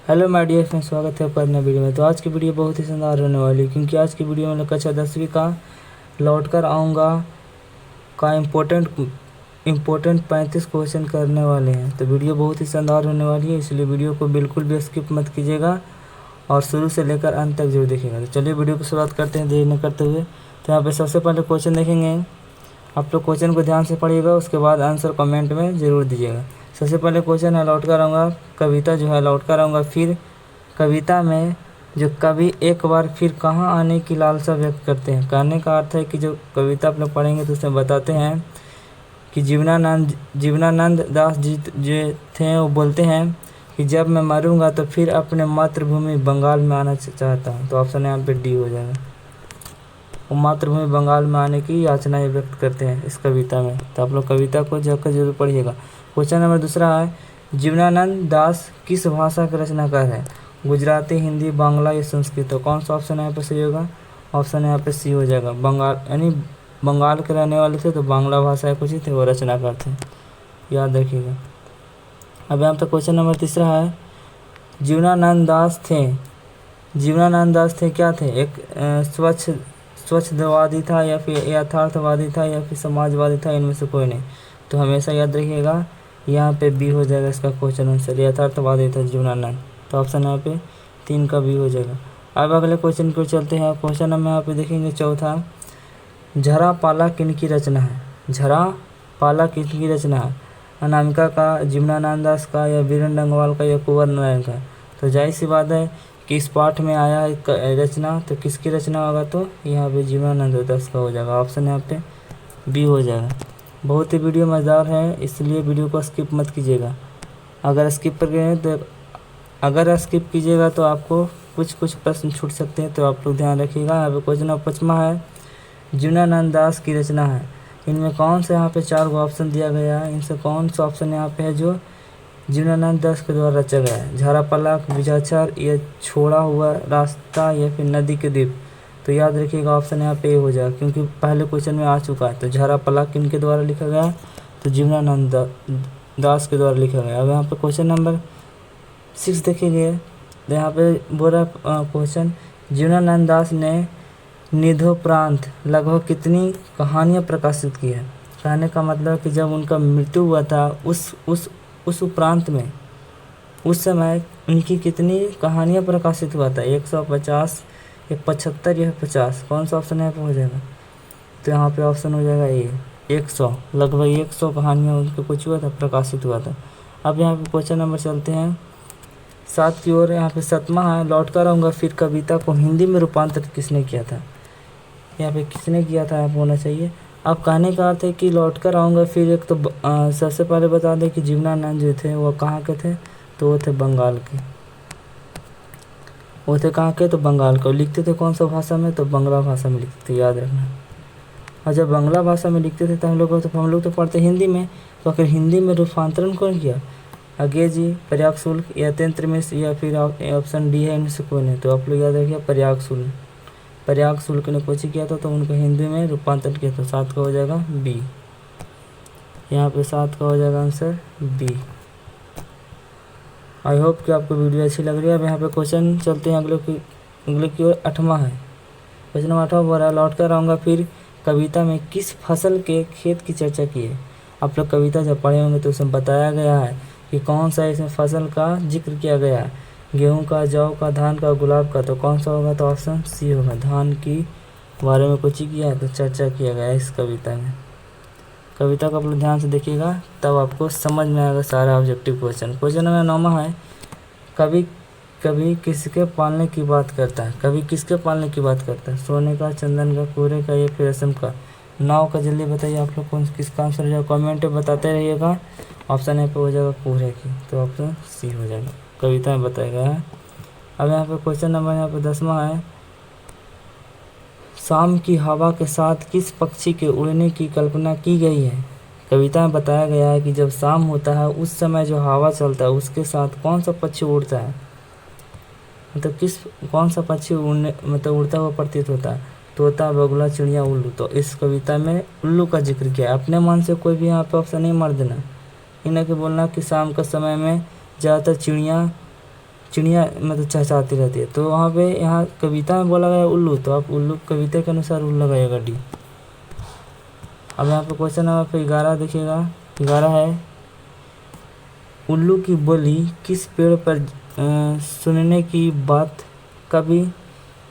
Hello my dear friends, स्वागत है आपका नए वीडियो में। तो आज की वीडियो बहुत ही शानदार होने वाली है, क्योंकि आज की वीडियो में कक्षा 10वीं का लौट कर आऊँगा का इम्पोर्टेंट 35 क्वेश्चन करने वाले हैं। तो वीडियो बहुत ही शानदार होने वाली है, इसलिए वीडियो को बिल्कुल भी स्किप मत कीजिएगा और शुरू से लेकर अंत तक जरूर देखिएगा। तो चलिए वीडियो की शुरुआत करते हैं देर न करते हुए। तो यहाँ पर सबसे पहले क्वेश्चन देखेंगे। आप लोग क्वेश्चन को ध्यान से पढ़िएगा, उसके बाद आंसर कमेंट में ज़रूर दीजिएगा। सबसे पहले क्वेश्चन है लौट कर आऊँगा, कविता जो है लौट कर आऊँगा फिर कविता में जो कवि एक बार फिर कहाँ आने की लालसा व्यक्त करते हैं। कहने का अर्थ है कि जो कविता आप लोग पढ़ेंगे तो उसमें बताते हैं कि जीवनानंद दास जी जो थे वो बोलते हैं कि जब मैं मरूंगा तो फिर अपने मातृभूमि बंगाल में आना चाहता हूँ। तो ऑप्शन यहाँ पे डी हो जाएगा। वो मातृभूमि बंगाल में आने की याचना व्यक्त करते हैं इस कविता में। तो आप लोग कविता को जाकर जरूर पढ़िएगा। क्वेश्चन नंबर दूसरा है, जीवनानंद दास किस भाषा के रचनाकार है? गुजराती, हिंदी, बांग्ला या संस्कृत? तो कौन सा ऑप्शन यहाँ पे सही होगा? ऑप्शन यहाँ पे सी हो जाएगा। बंगाल यानी बंगाल के रहने वाले थे, तो बांग्ला भाषा कुछ ही थे, वो रचनाकार थे, याद रखिएगा। अब यहाँ पे क्वेश्चन नंबर तीसरा है, जीवनानंद दास थे क्या थे? एक स्वच्छवादी था या फिर यथार्थवादी था या फिर समाजवादी था? इनमें से कोई नहीं। तो हमेशा याद रखिएगा, यहाँ पे बी हो जाएगा इसका क्वेश्चन आंसर, यथार्थवादी था जीवनानंद। तो ऑप्शन यहाँ पे 3 का बी हो जाएगा। अब अगले क्वेश्चन को चलते हैं। क्वेश्चन हम यहाँ पे देखेंगे चौथा, झरा पाला किनकी रचना है? झरा पाला किनकी रचना है? अनामिका का, जीवनानंद दास का या वीरेंद्र डंगवाल का या कुंवर नारायण का? तो जाहिर सी बात है कि इस पाठ में आया है रचना, तो किसकी रचना होगा? तो यहाँ पे जीवनानंद दास का हो जाएगा। ऑप्शन यहाँ पे बी हो जाएगा। बहुत ही वीडियो मज़ेदार है, इसलिए वीडियो को स्किप मत कीजिएगा। अगर स्किप कीजिएगा तो आपको कुछ प्रश्न छूट सकते हैं, तो आप लोग ध्यान रखिएगा। यहाँ पे क्वेश्चन नंबर 5वां है, जीवनानंद दास की रचना है, इनमें कौन से यहाँ पे 4 गो ऑप्शन दिया गया है? इनसे कौन सा ऑप्शन यहाँ पे है जो जीवनानंद दास के द्वारा रचा गया है? झारा पलक, विजाचार या छोड़ा हुआ रास्ता या फिर नदी के द्वीप? तो याद रखिएगा ऑप्शन यहाँ पे हो जाएगा, क्योंकि पहले क्वेश्चन में आ चुका है। तो झारा पलक किनके द्वारा लिखा गया है? तो जीवनानंद दास के द्वारा लिखा गया। अब यहाँ पे क्वेश्चन नंबर 6 देखेंगे। तो यहाँ पे बोल रहा क्वेश्चन, जीवनानंद दास ने निधोपरांत लगभग कितनी कहानियाँ प्रकाशित की है? कहने का मतलब कि जब उनका मृत्यु हुआ था उस उपरांत में उस समय उनकी कितनी कहानियाँ प्रकाशित हुआ था? 150 या 75 या 50? कौन सा ऑप्शन यहाँ पे हो जाएगा? तो यहाँ पे ऑप्शन हो जाएगा ए, 100। लगभग 100 कहानियाँ उनके कुछ हुआ था, प्रकाशित हुआ था। अब यहाँ पे क्वेश्चन नंबर चलते हैं 7 की ओर। यहाँ पे 7वां है, लौट कर आऊँगा फिर कविता को हिंदी में रूपांतरित किसने किया था? यहाँ पे किसने किया था आप होना चाहिए। अब कहने का अर्थ है कि लौट कर आऊँगा फिर एक तो सबसे पहले बता दें कि जीवनानंद जो थे वो कहाँ के थे? तो वो थे बंगाल के। वो थे कहाँ के? तो बंगाल के। लिखते थे कौन सा भाषा में? तो बांग्ला भाषा में लिखते थे, याद रखना। और जब बांग्ला भाषा में लिखते थे तो हम लोग तो पढ़ते हिंदी में। तो आखिर हिंदी में रूपांतरण कौन किया? अज्ञे जी, प्रयाग शुल्क या तंत्र मिश्र या फिर ऑप्शन डी है, इनमें से कोई नहीं। तो आप लोग याद रखिए प्रयाग शुल्क ने कुछ किया था, तो उनको हिंदी में रूपांतरण किया था। 7 का हो जाएगा बी। यहाँ पे 7 का हो जाएगा आंसर बी। आई होप कि आपको वीडियो अच्छी लग रही है। अब यहाँ पे क्वेश्चन चलते हैं अगले की ओर। 8वां है, क्वेश्चन नंबर 8वां बोल रहा है, लौट कर आऊँगा फिर कविता में किस फसल के खेत की चर्चा की है? आप लोग कविता जब पढ़े होंगे तो उसमें बताया गया है कि कौन सा इसमें फसल का जिक्र किया गया है, गेहूं का, जौ का, धान का, गुलाब का? तो कौन सा होगा? तो ऑप्शन सी होगा। धान की बारे में कुछ ही किया है, तो चर्चा किया गया है इस कविता में। कविता को आप लोग ध्यान से देखिएगा, तब आपको समझ में आएगा सारा ऑब्जेक्टिव क्वेश्चन। क्वेश्चन नंबर 9वां है, कभी किसके पालने की बात करता है? कभी किसके पालने की बात करता है? सोने का, चंदन का, कोहरे का या फिर रेशम का? 9 का जल्दी बताइए आप लोग कौन किसका आंसर हो जाएगा, कॉमेंट में बताते रहिएगा। ऑप्शन यहाँ पे हो जाएगा कोहरे की, तो ऑप्शन सी हो जाएगा, कविता में बताया गया है। अब यहाँ पे क्वेश्चन नंबर यहाँ पे 10वां है, शाम की हवा के साथ किस पक्षी के उड़ने की कल्पना की गई है? कविता में बताया गया है कि जब शाम होता है उस समय जो हवा चलता है उसके साथ कौन सा पक्षी उड़ता है? मतलब कौन सा पक्षी उड़ता हुआ प्रतीत होता है? तोता, बगुला, चिड़िया, उल्लू। तो इस कविता में उल्लू का जिक्र किया है। अपने मन से कोई भी यहाँ पे ऑप्शन नहीं मार देना, इन्हें के बोलना कि शाम के समय में ज़्यादातर चिड़िया मतलब चहचहाती रहती है। तो वहाँ पे यहाँ कविता में बोला गया उल्लू, तो आप उल्लू कविता के अनुसार उल्लू लगाइएगा डी। अब यहाँ पे क्वेश्चन नंबर पे 11 देखिएगा। 11 है उल्लू की बोली किस पेड़ पर सुनने की बात कभी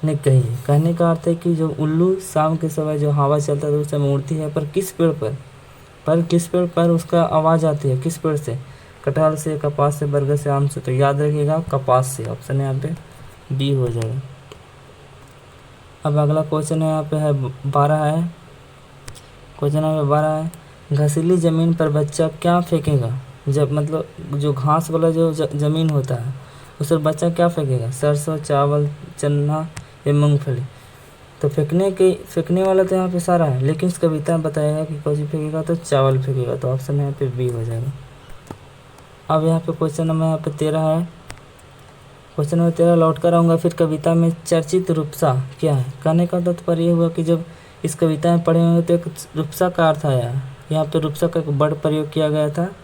ने कही है। कहने का अर्थ है कि जो उल्लू शाम के समय जो हवा चलता है तो उस समय उड़ती है, पर किस पेड़ पर किस पेड़ पर उसका आवाज़ आती है, किस पेड़ से, कटहल से, कपास से, बरगद से, आम से। तो याद रखिएगा कपास से, ऑप्शन यहाँ पे बी हो जाएगा। अब अगला क्वेश्चन है यहाँ पे है 12 है। क्वेश्चन नंबर 12 है घसीली ज़मीन पर बच्चा क्या फेंकेगा। जब मतलब जो घास वाला जो ज़मीन होता है उस पर बच्चा क्या फेंकेगा, सरसों, चावल, चना या मूंगफली। तो फेंकने वाला तो यहाँ पे सारा है, लेकिन इस कविता में बताएगा कि कौन सी फेंकेगा, तो चावल फेंकेगा। तो ऑप्शन यहाँ पे बी हो जाएगा। अब यहाँ पे क्वेश्चन नंबर यहाँ पे 13 है। क्वेश्चन नंबर 13 लौट कर आऊँगा। फिर कविता में चर्चित रूपसा क्या है। कहने का तात्पर्य ये हुआ कि जब इस कविता में पढ़े होंगे तो एक रूपसा का अर्थ आया। यहाँ पे रूपसा का एक वर्ड प्रयोग किया गया था,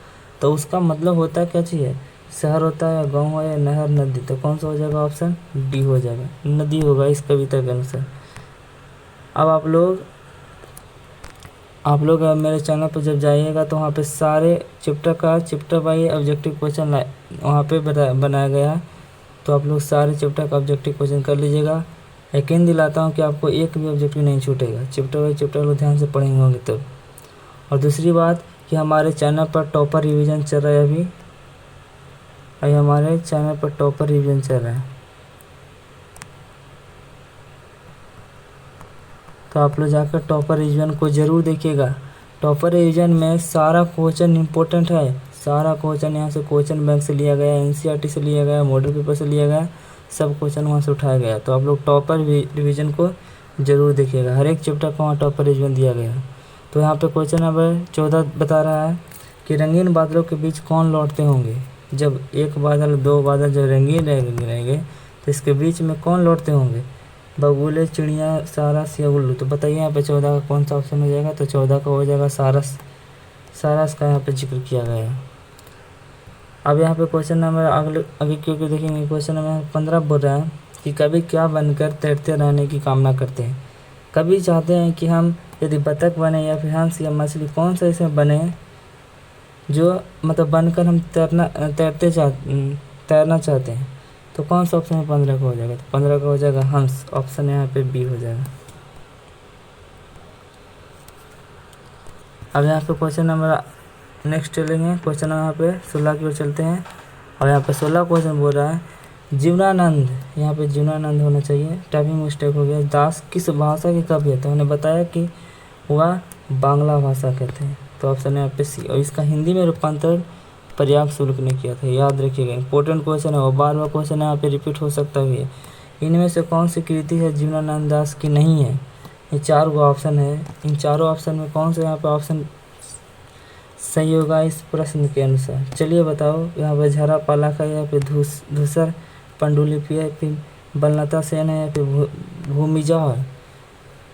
तो उसका मतलब होता है क्या चीज़ है, शहर होता है, गाँव है, या नहर, नदी। तो कौन सा हो जाएगा, ऑप्शन डी हो जाएगा, नदी होगा इस कविता के अनुसार। अब आप लोग मेरे चैनल पर जब जाइएगा तो वहाँ पे सारे चैप्टर बाई ऑब्जेक्टिव क्वेश्चन वहाँ पे बनाया गया है। तो आप लोग सारे चैप्टर का ऑब्जेक्टिव क्वेश्चन कर लीजिएगा। यकीन दिलाता हूँ कि आपको एक भी ऑब्जेक्टिव नहीं छूटेगा। चैप्टर बाई चैप्टर लोग ध्यान से पढ़ेंगे होंगे तब। और दूसरी बात कि हमारे चैनल पर टॉपर रिवीजन चल रहा है अभी हमारे चैनल पर टॉपर रिवीजन चल रहा है। तो आप लोग जाकर टॉपर रिवीजन को ज़रूर देखिएगा। टॉपर रिवीजन में सारा क्वेश्चन इंपॉर्टेंट है। सारा क्वेश्चन यहाँ से क्वेश्चन बैंक से लिया गया है, एनसीईआरटी से लिया गया है, मॉडल पेपर से लिया गया है, सब क्वेश्चन वहाँ से उठाया गया। तो आप लोग टॉपर रिवीजन को ज़रूर देखिएगा। हर एक चैप्टर का वहाँ टॉपर रिवीजन दिया गया है। तो यहाँ पे क्वेश्चन नंबर 14 बता रहा है कि रंगीन बादलों के बीच कौन लौटते होंगे। जब एक बादल, दो बादल जब रंगीन रहेंगे तो इसके बीच में कौन लौटते होंगे, बगुले, चिड़िया, सारस या उल्लू। तो बताइए यहाँ पे 14 का कौन सा ऑप्शन हो जाएगा। तो 14 का हो जाएगा सारस का यहाँ पे जिक्र किया गया है। अब यहाँ पे क्वेश्चन नंबर आगे क्योंकि देखेंगे क्वेश्चन नंबर 15 बोल रहा है कि कभी क्या बनकर तैरते रहने की कामना करते हैं। कभी चाहते हैं कि हम यदि बतख बने या फिर हंस या मछली, कौन सा इसमें बने जो मतलब बनकर हम तैरना चाहते हैं। तो कौन सा ऑप्शन है 15 का हो जाएगा। तो 15 का हो जाएगा हंस, ऑप्शन यहाँ पे बी हो जाएगा। अब यहाँ पे क्वेश्चन नंबर नेक्स्ट चलेंगे। क्वेश्चन नंबर यहाँ पे 16 की ओर चलते हैं। और यहाँ पे 16 क्वेश्चन बोल रहा है जीवनानंद, यहाँ पे जीवनानंद होना चाहिए, टाइपिंग मिस्टेक हो गया। दास किस भाषा के कवि है। तो उन्होंने बताया कि वह बांग्ला भाषा के थे। तो ऑप्शन यहाँ पे सी। और इसका हिंदी में रूपांतरण प्रयाग शुल्क ने किया था। याद रखिएगा, इंपॉर्टेंट क्वेश्चन है और बार बार क्वेश्चन यहाँ पे रिपीट हो सकता भी है। इनमें से कौन सी कृति है जीवनानंद दास की नहीं है। ये 4 गो ऑप्शन है। इन चारों ऑप्शन में कौन सा यहाँ पे ऑप्शन सही होगा इस प्रश्न के अनुसार। चलिए बताओ। यहाँ पे झरा पाला का, यहाँ पे धूसर पांडुलिपि है, फिर बललता सेन है, या फिर भूमिजा है।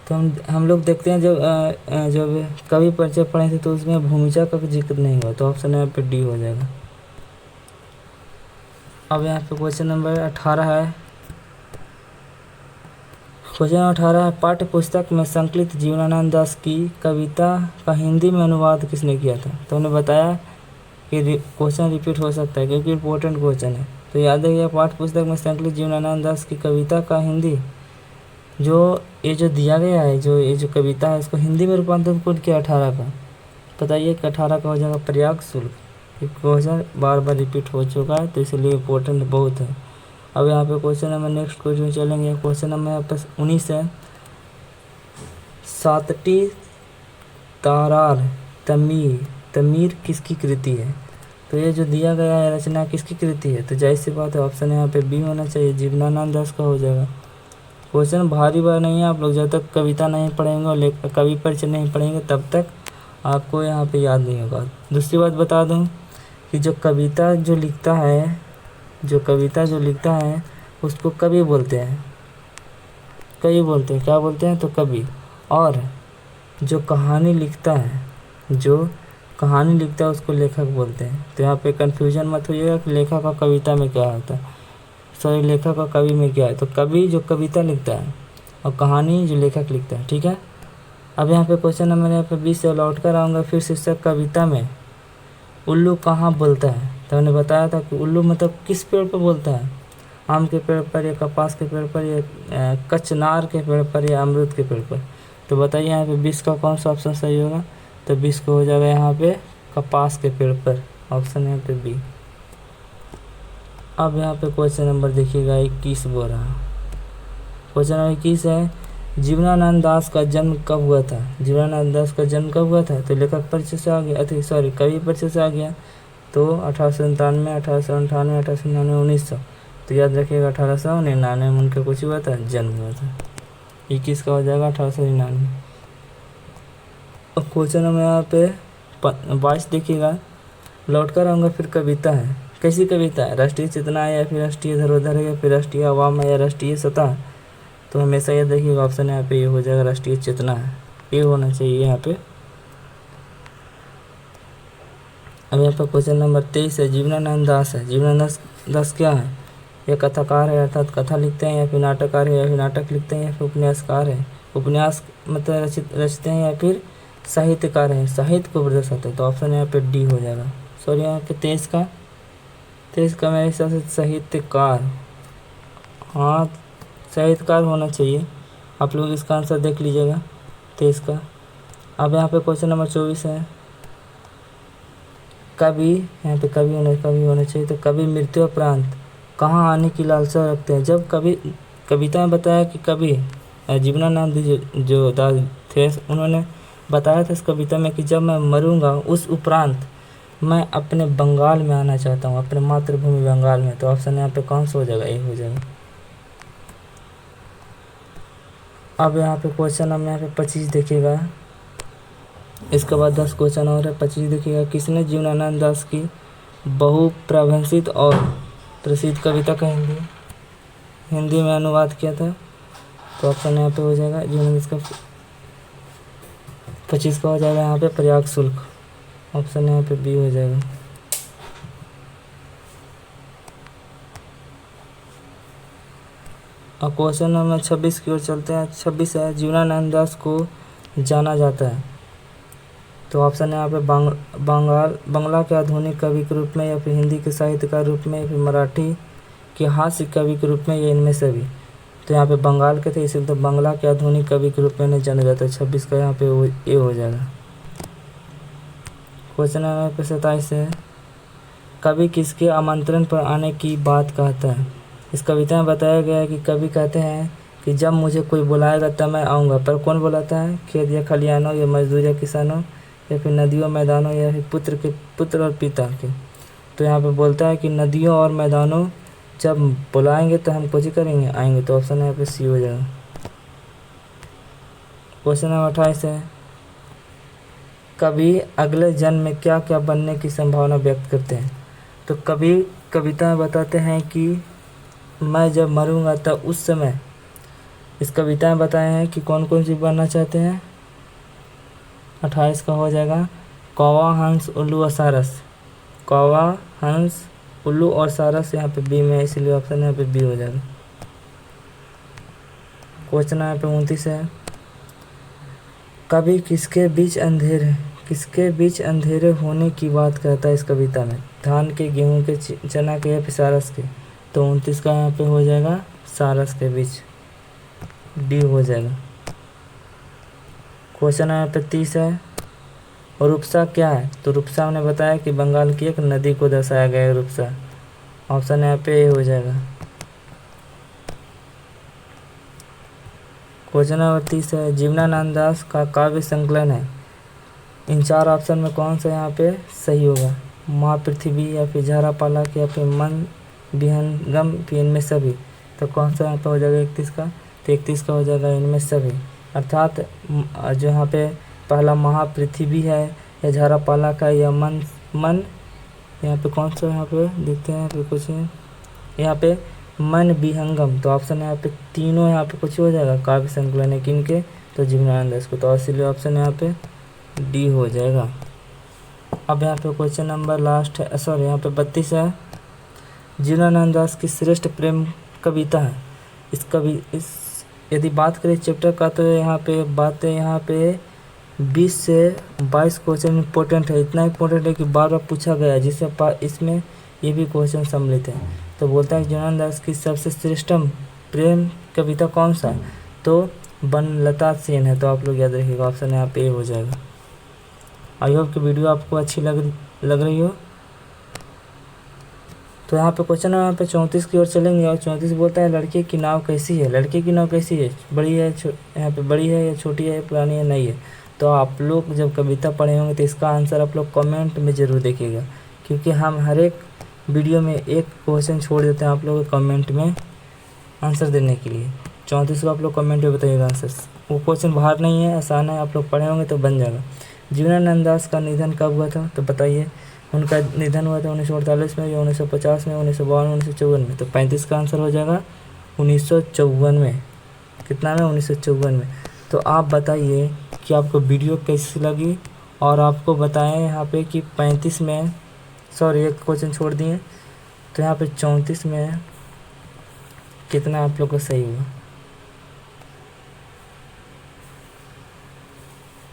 तो हम लोग देखते हैं जब कवि परिचय पढ़े थे तो उसमें भूमिजा का जिक्र नहीं हुआ। तो ऑप्शन यहाँ पे डी हो जाएगा। अब यहाँ पे क्वेश्चन नंबर 18 है। क्वेश्चन 18 है पाठ्य पुस्तक में संकलित जीवनानंद दास की कविता का हिंदी में अनुवाद किसने किया था। तो उन्होंने बताया कि क्वेश्चन रिपीट हो सकता है क्योंकि इंपॉर्टेंट क्वेश्चन है। तो याद रखिए पाठ्य पुस्तक में संकलित जीवनानंद दास की कविता का हिंदी जो दिया गया है, ये जो कविता है इसको हिंदी में रूपांतरित कौन किया 18 का। बताइए कि 18 का हो जाएगा प्रयाग शुल्क। ये क्वेश्चन बार बार रिपीट हो चुका है तो इसलिए इम्पोर्टेंट बहुत है। अब यहाँ पे क्वेश्चन नंबर नेक्स्ट क्वेश्चन चलेंगे। क्वेश्चन नंबर यहाँ पर 19 है। सातटी तारार तमीर किसकी कृति है। तो ये जो दिया गया है रचना किसकी कृति है। तो जाहिर सी बात है ऑप्शन यहाँ पे बी होना चाहिए, जीवनानंद दास का हो जाएगा। क्वेश्चन भारी बार नहीं है। आप लोग जब तक कविता नहीं पढ़ेंगे और कवि परिचय नहीं पढ़ेंगे तब तक आपको यहाँ पे याद नहीं होगा। दूसरी बात बता दूँ कि जो कविता जो लिखता है उसको कवि बोलते हैं। क्या बोलते हैं। तो कवि। और जो कहानी लिखता है उसको लेखक बोलते हैं। तो यहाँ पे कन्फ्यूजन मत होइएगा कि लेखक और कविता में क्या होता है। सॉरी लेखक और कवि में क्या है, तो कवि जो कविता लिखता है और कहानी जो लेखक लिखता है। ठीक है, अब यहाँ पे क्वेश्चन नंबर यहाँ पे 20 से लौट कर आऊँगा। फिर शीर्षक कविता में उल्लू कहाँ बोलता है, तो मैंने बताया था कि उल्लू मतलब किस पेड़ पर बोलता है, आम के पेड़ पर या कपास के पेड़ पर या कचनार के पेड़ पर या अमरूद के पेड़ पर। तो बताइए यहाँ पे 20 का कौन सा ऑप्शन सही होगा, तो 20 को हो जाएगा यहाँ पे कपास के पेड़ पर, ऑप्शन यहाँ पे बी। अब यहाँ पे क्वेश्चन नंबर देखिएगा 21 बोल रहा। क्वेश्चन नंबर 21 है, जीवनानंद दास का जन्म कब हुआ था। जीवनानंद दास का जन्म कब हुआ था, तो लेखक परिचय से आ गया, सॉरी कवि परिचय से आ गया, तो 1897, 1898, 1899, 1900। तो याद रखिएगा 1899 में उनका कुछ हुआ था, जन्म हुआ था। 21 का हो जाएगा 1899। अब क्वेश्चन नंबर यहाँ पे 22 देखिएगा, लौट कर आऊँगा। फिर कविता है, कैसी कविता है, राष्ट्रीय चेतना है या फिर राष्ट्रीय धरोहर है या फिर राष्ट्रीय आवाम है या राष्ट्रीय सत्ता। तो हमेशा याद रखिएगा ऑप्शन यहाँ पे ये हो जाएगा राष्ट्रीय चेतना है, ये होना चाहिए यहाँ पे। अब यहाँ पर क्वेश्चन नंबर 23 है, जीवनानंद दास है। जीवनानंद दास क्या है, ये कथाकार है अर्थात कथा लिखते हैं, या फिर नाटककार है या फिर नाटक लिखते हैं, या फिर उपन्यासकार है, उपन्यास मतलब रचते हैं, या फिर साहित्यकार है, साहित्य को प्रदर्शित है। तो ऑप्शन यहाँ पे डी हो जाएगा। सॉरी यहाँ पे 23 का मेरे हिसाब से साहित्यकार, हाँ साहित्यकार होना चाहिए। आप लोग इसका आंसर देख लीजिएगा 23 का। अब यहाँ पे क्वेश्चन नंबर 24 है, कवि, यहाँ पे कवि होना चाहिए। तो कवि मृत्युपरांत कहाँ आने की लालसा रखते हैं। जब कवि कविता में बताया कि कवि जीवनानंद जो दास थे, उन्होंने बताया था इस कविता में कि जब मैं मरूंगा उस उपरांत मैं अपने बंगाल में आना चाहता हूँ, अपने मातृभूमि बंगाल में। तो ऑप्शन यहाँ पे कौन सा हो जाएगा, ए हो जाएगा। अब यहाँ पे क्वेश्चन नंबर यहाँ पे 25 देखिएगा, इसके बाद 10 क्वेश्चन और है। 25 देखिएगा, किसने जीवनानंद दास की बहुप्रभंसित और प्रसिद्ध कविता का हिंदी में अनुवाद किया था। तो ऑप्शन यहाँ पे हो जाएगा जीवनानंद का 25 का हो जाएगा यहाँ पे प्रयाग शुल्क, ऑप्शन यहाँ पे बी हो जाएगा। और क्वेश्चन नंबर 26 की ओर चलते हैं। 26 है, जीवनानंद दास को जाना जाता है। तो ऑप्शन यहाँ पे बांग्ला के आधुनिक कवि के रूप में, या फिर हिंदी के साहित्यकार रूप में, या फिर मराठी के हास्य कवि के रूप में, या इनमें से भी। तो यहाँ पे बंगाल के थे, इसलिए तो बांग्ला के आधुनिक कवि के रूप में इन्हें जाना जाता है। 26 का यहाँ पे ए हो जाएगा। क्वेश्चन नंबर 27 है, कवि किसके आमंत्रण पर आने की बात कहता है। इस कविता में बताया गया है कि कवि कहते हैं कि जब मुझे कोई बुलाएगा तब मैं आऊँगा, पर कौन बुलाता है, खेत या खलिहानों या मजदूर या किसानों, या फिर नदियों मैदानों, या फिर पुत्र और पिता के। तो यहाँ पे बोलता है कि नदियों और मैदानों जब बुलाएंगे तो हम कुछ करेंगे, आएंगे। तो ऑप्शन यहाँ पे सी हो जाएगा। क्वेश्चन नंबर 28 है, कवि अगले जन्म में क्या क्या बनने की संभावना व्यक्त करते हैं। तो कवि कविता में बताते हैं कि मैं जब मरूंगा तब उस समय, इस कविता में बताए हैं कि कौन कौन सी बनना चाहते हैं। 28 का हो जाएगा कौवा, हंस, उल्लू और सारस। कौवा, हंस, उल्लू और सारस यहाँ पे बी में है, इसलिए ऑप्शन यहाँ पे बी हो जाएगा। क्वेश्चन यहाँ पे 29 है, कवि किसके बीच अंधेरे होने की बात कहता है इस कविता में। धान के, गेहूं के, चना के, या फिर सारस के। तो 29 का यहाँ पे हो जाएगा सारस के बीच, डी हो जाएगा। क्वेश्चन यहाँ पे 30 है, रूपसा क्या है। तो रूपसा ने बताया कि बंगाल की एक नदी को दर्शाया गया है रूपसा, ऑप्शन यहाँ पे ए हो जाएगा। क्वेश्चन नंबर 30 है, जीवनानंद दास का काव्य संकलन है। इन 4 ऑप्शन में कौन सा यहाँ पे सही होगा, महापृथ्वी, या फिर झारा पालक, या फिर मन विहंगम, फिर इनमें सभी। तो कौन सा यहाँ पे हो जाएगा 31 का, तो 31 का हो जाएगा इनमें सभी। अर्थात जो यहाँ पे पहला महापृथ्वी है, या झारा पालक है, या मन यहाँ पे कौन सा यहाँ पे देखते हैं, यहाँ पे कुछ है, यहाँ पे मन विहंगम। तो ऑप्शन यहाँ पे तीनों यहाँ पे कुछ हो जाएगा, काव्य संकलन है किनके, तो जीवनानंद दास को। तो इसीलिए ऑप्शन यहाँ पे डी हो जाएगा। अब यहाँ पे क्वेश्चन नंबर लास्ट है, सॉरी यहाँ पे 32 है, जीवनानंद दास की श्रेष्ठ प्रेम कविता है। इस यदि बात करें चैप्टर का तो यहाँ पे 20 से 22 क्वेश्चन इंपॉर्टेंट है। इतना इंपॉर्टेंट है कि बार बार पूछा गया है, जिससे इसमें ये भी क्वेश्चन सम्मिलित है। तो बोलता है जीवनानंद दास की सबसे श्रेष्ठतम प्रेम कविता कौन सा है, तो वनलता सेन है। तो आप लोग याद रखिएगा, ऑप्शन यहाँ पे हो जाएगा। आई होप कि वीडियो आपको अच्छी लग रही हो। तो यहाँ पे क्वेश्चन यहाँ पे 34 की ओर चलेंगे, और 34 बोलता है लड़के की नाव कैसी है। लड़के की नाव कैसी है, बड़ी है, यहाँ पे बड़ी है या छोटी है, पुरानी है, नई है। तो आप लोग जब कविता पढ़े होंगे तो इसका आंसर आप लोग कमेंट में ज़रूर देखिएगा, क्योंकि हम हर एक वीडियो में एक क्वेश्चन छोड़ देते हैं आप लोग कमेंट में आंसर देने के लिए। 34 को आप लोग कमेंट में बताइएगा आंसर। वो क्वेश्चन बाहर नहीं है, आसान है, आप लोग पढ़े होंगे तो बन जाएगा। जीवनानंद दास का निधन कब हुआ था, तो बताइए। उनका निधन हुआ था 1948 में, या 1950 में, 1952 में, 1954 में। तो 35 का आंसर हो जाएगा 1954 में। कितना में, 1954 में। तो आप बताइए कि आपको वीडियो कैसी लगी, और आपको बताएं यहाँ पे कि 35 में, सॉरी एक क्वेश्चन छोड़ दिए, तो यहाँ पे 34 में कितना आप लोग को सही हुआ।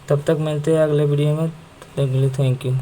तब तक मिलते हैं अगले वीडियो में, तब तक के लिए थैंक यू।